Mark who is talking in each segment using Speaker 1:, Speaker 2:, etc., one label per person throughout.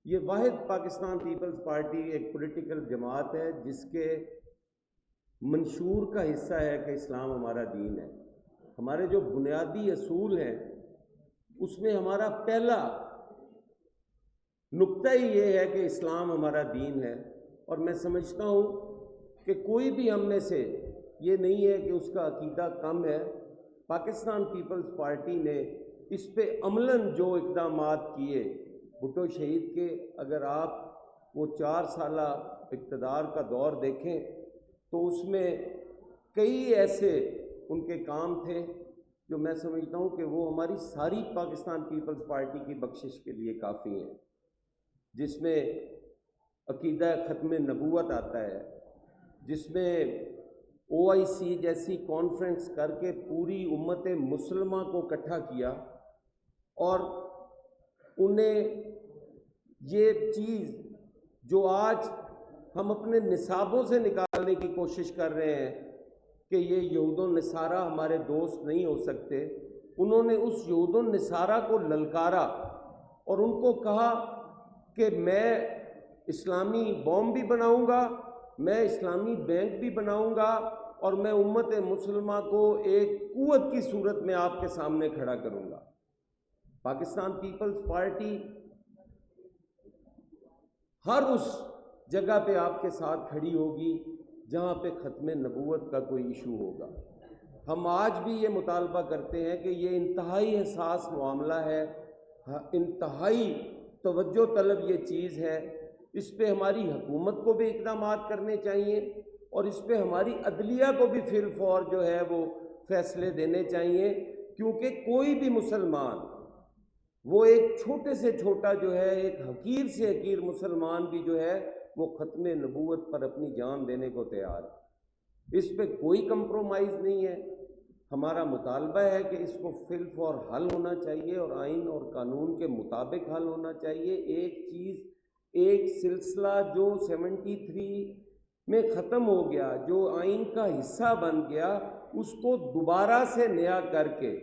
Speaker 1: یہ واحد Pakistan Peoples party ایک پولیٹیکل جماعت ہے جس کے منشور کا حصہ ہے کہ اسلام ہمارا دین ہے. ہمارے جو بنیادی اصول ہیں اس میں ہمارا پہلا نقطہ ہی یہ ہے کہ اسلام ہمارا دین ہے. اور میں سمجھتا ہوں کہ کوئی بھی ہم میں سے یہ نہیں ہے کہ اس کا عقیدہ کم ہے. پاکستان پیپلز پارٹی نے اس پہ عملاً جو اقدامات کیے بھٹو شہید کے، اگر آپ وہ 4 سالہ اقتدار کا دور دیکھیں تو اس میں کئی ایسے ان کے کام تھے جو میں سمجھتا ہوں کہ وہ ہماری ساری پاکستان پیپلز پارٹی کی بخشش کے لیے کافی ہیں، جس میں عقیدہ ختم نبوت آتا ہے، جس میں OIC جیسی کانفرنس کر کے پوری امت مسلمہ کو اکٹھا کیا اور انہیں یہ چیز جو آج ہم اپنے نصابوں سے نکالنے کی کوشش کر رہے ہیں کہ یہ یہود و نصارہ ہمارے دوست نہیں ہو سکتے، انہوں نے اس یہود و نصارہ کو للکارا اور ان کو کہا کہ میں اسلامی بوم بھی بناؤں گا، میں اسلامی بینک بھی بناؤں گا اور میں امت مسلمہ کو ایک قوت کی صورت میں آپ کے سامنے کھڑا کروں گا. پاکستان پیپلز پارٹی ہر اس جگہ پہ آپ کے ساتھ کھڑی ہوگی جہاں پہ ختم نبوت کا کوئی ایشو ہوگا. ہم آج بھی یہ مطالبہ کرتے ہیں کہ یہ انتہائی حساس معاملہ ہے، انتہائی توجہ طلب یہ چیز ہے. اس پہ ہماری حکومت کو بھی اقدامات کرنے چاہیے اور اس پہ ہماری عدلیہ کو بھی فی الفور جو ہے وہ فیصلے دینے چاہیے، کیونکہ کوئی بھی مسلمان، وہ ایک چھوٹے سے چھوٹا جو ہے، ایک حقیر سے حقیر مسلمان بھی جو ہے وہ ختم نبوت پر اپنی جان دینے کو تیار ہے. اس پہ کوئی کمپرومائز نہیں ہے. ہمارا مطالبہ ہے کہ اس کو فی الفور حل ہونا چاہیے اور آئین اور قانون کے مطابق حل ہونا چاہیے. ایک سلسلہ جو 73 میں ختم ہو گیا، جو آئین کا حصہ بن گیا، اس کو دوبارہ سے نیا کر کے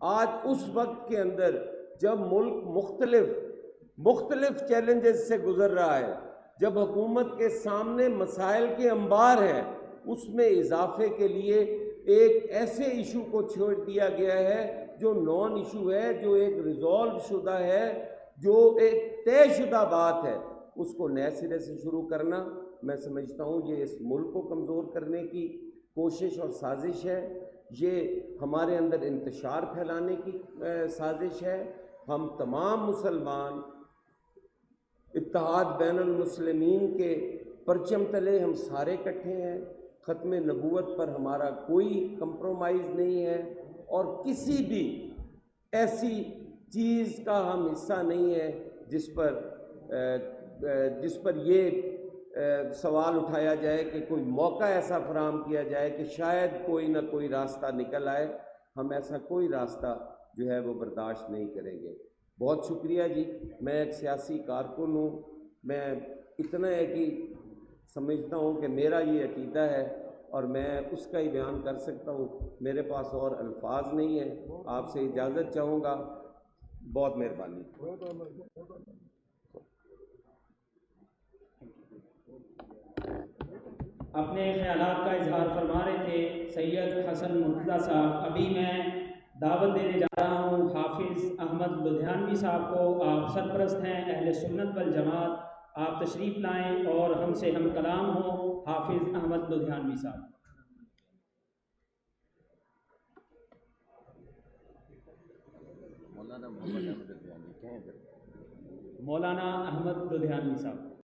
Speaker 1: آج اس وقت کے اندر جب ملک مختلف چیلنجز سے گزر رہا ہے، جب حکومت کے سامنے مسائل کے انبار ہیں، اس میں اضافے کے لیے ایک ایسے ایشو کو چھوڑ دیا گیا ہے جو نان ایشو ہے، جو ایک ریزالو شدہ ہے، جو ایک طے شدہ بات ہے، اس کو نئے سرے سے شروع کرنا، میں سمجھتا ہوں یہ اس ملک کو کمزور کرنے کی کوشش اور سازش ہے. یہ ہمارے اندر انتشار پھیلانے کی سازش ہے. ہم تمام مسلمان اتحاد بین المسلمین کے پرچم تلے ہم سارے اکٹھے ہیں. ختم نبوت پر ہمارا کوئی کمپرومائز نہیں ہے اور کسی بھی ایسی چیز کا ہم حصہ نہیں ہے جس پر یہ سوال اٹھایا جائے کہ کوئی موقع ایسا فراہم کیا جائے کہ شاید کوئی نہ کوئی راستہ نکل آئے. ہم ایسا کوئی راستہ جو ہے وہ برداشت نہیں کریں گے. بہت شکریہ جی. میں ایک سیاسی کارکن ہوں. میں اتنا ہے کہ سمجھتا ہوں کہ میرا یہ عقیدہ ہے اور میں اس کا ہی بیان کر سکتا ہوں. میرے پاس اور الفاظ نہیں ہیں. آپ سے اجازت چاہوں گا. بہت مہربانی.
Speaker 2: اپنے خیالات کا اظہار فرما رہے تھے سید حسن مرتضیٰ صاحب. ابھی میں دعوت دینے جا رہا ہوں حافظ احمد لدھیانوی صاحب کو. آپ سرپرست ہیں اہل سنت والجماعت. آپ تشریف لائیں اور ہم سے ہم کلام ہوں. حافظ احمد لدھیانوی صاحب. مولانا احمد لدھیانوی صاحب.